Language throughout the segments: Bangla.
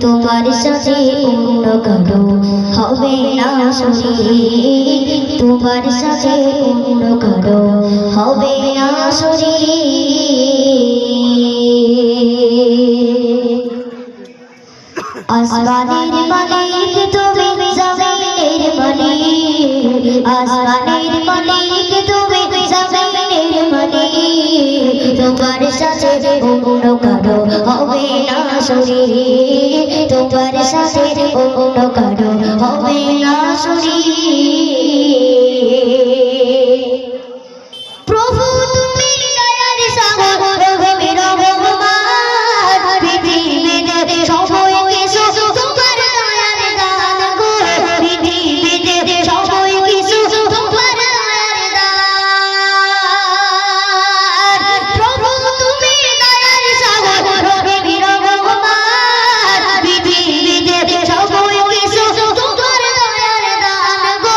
তোমার সাথে অন্য কারো হবে না শরীর, তোমার সাথে অন্য কারো হবে না শরীর। আসমানের মালিক তুমি, জমিনের মালিক, আসমানের মালিক তুমি, জমিনের মালিক, তোমার সাথে অন্য কারো হবে না শরীর, তোমার সাথে অন্য কারো হবে না শরীর। প্রভু তুমি দয়ার সাগর, তুমি রহমান, পৃথিবীতে সবাইকে শুধু তোমার দয়ার দান গো, পৃথিবীতে সবাইকে শুধু তোমার দয়ার দান। প্রভু তুমি দয়ার সাগর, তুমি রহমান, পৃথিবীতে সবাইকে শুধু তোমার দয়ার দান গো,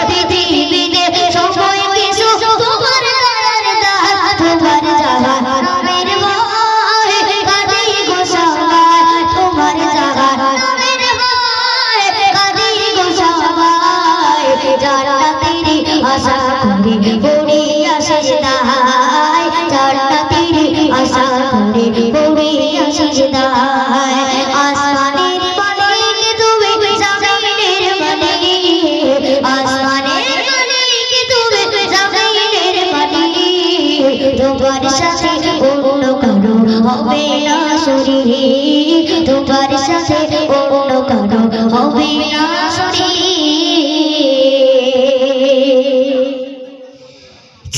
পৃথিবীতে সবাইকে শুধু তোমার দয়ার দান। তোমার জাহান্নামের ভয় কাঁদি গো সবাই, তোমার জাহান্নামের ভয় কাঁদি গো সবাই, জান্নাতেরই আশা করে পড়ে আসিস দায়, জান্নাতেরই আশা করে পড়ে আসিস দায়। আসমানের মালিক তুমি, জমিনের মালিক, আসমানের মালিক তুমি, জমিনের মালিক, তোমার সাথে অন্য কারো হবে না শরীর, তোমার সাথে অন্য কারো হবে না শরীর।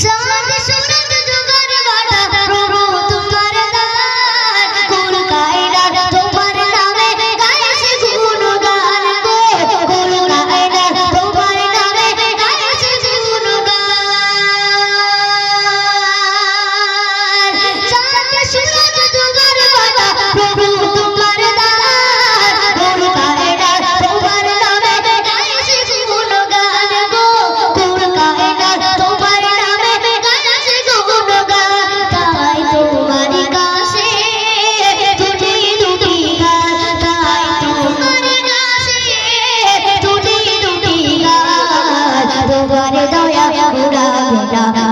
চাঁদ সূরজ জোগাড় বাটা প্রভু তোমার দান, কুল কায়নাত তোমার নামে গাইছে গুণগান গো, কুল কায়নাত তোমার নামে গাইছে গুণগান। চাঁদ সূরজ জোগাড় বাটা প্রভু তোমার দান, কুল কায়নাত তোমার নামে গাইছে গুণগান গো, কুল কায়নাত তোমার নামে গাইছে গুণগান। তাই তোমার কাছে তুলি দুটি গান, তাই তোমার কাছে তুলি দুটি গান। তোমার দয়া উড়াবে না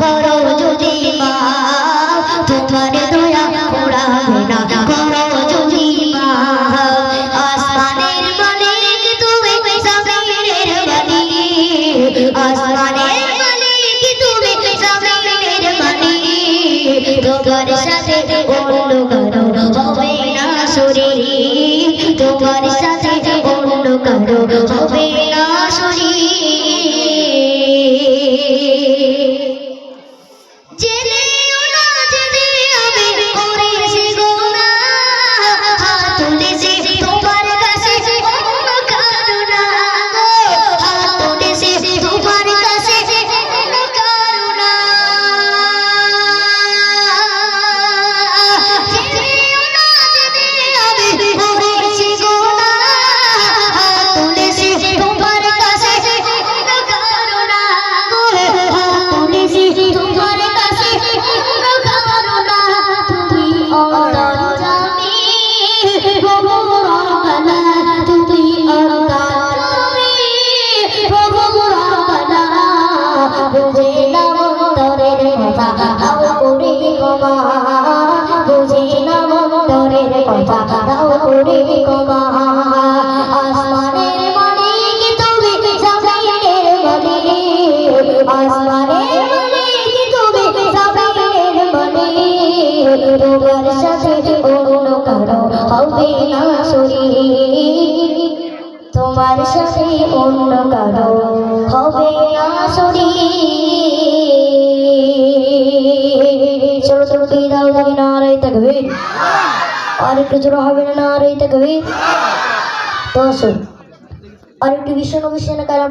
করো যদি মাও, তোমার দয়া উড়াবে না করো যদি মাও। আসমানের মালিক তুমি, জমিনের মালিক, আসমানের মালিক তুমি, জমিনের মালিক, তোমার সাথে অন্য কারো হবে না শরীর, তোমার সাথে অন্য কারো হবে না শরীর। জেনেও না জেনে আমি করেছি গুনাহ, হাত তুলেছি তোমার কাছে অন্য কারো না গো, হাত তুলেছি তোমার কাছে অন্য কারো না। জেনেও না জেনে আমি করেছি গুনাহ, হাত তুলেছি তোমার কাছে অন্য কারো না গো, হাত তুলেছি তোমার কাছে অন্য কারো না। তুমি অন্তর্যামী প্রভু রব্বানা, তুমি অন্তর্যামী প্রভু রব্বানা, বুঝে না অন্তরের কথা দাও করে ক্ষমা, বুঝে না অন্তরের কথা দাও করে ক্ষমা। আসমানের মালিক তুমি, জমিনের মালিক, আসমানের মালিক তুমি, জমিনের মালিক, তোমার সাথে অন্য কারো হবে না শরীর, তোমার সাথে অন্য কারো হবে না শরীর। চলো চলো তুই দাও তুমি নারাই তাকবীর, আর একটু জোরে হবে না নারাই তাকবীর। তো আসুন আর একটু ভীষণ কারণ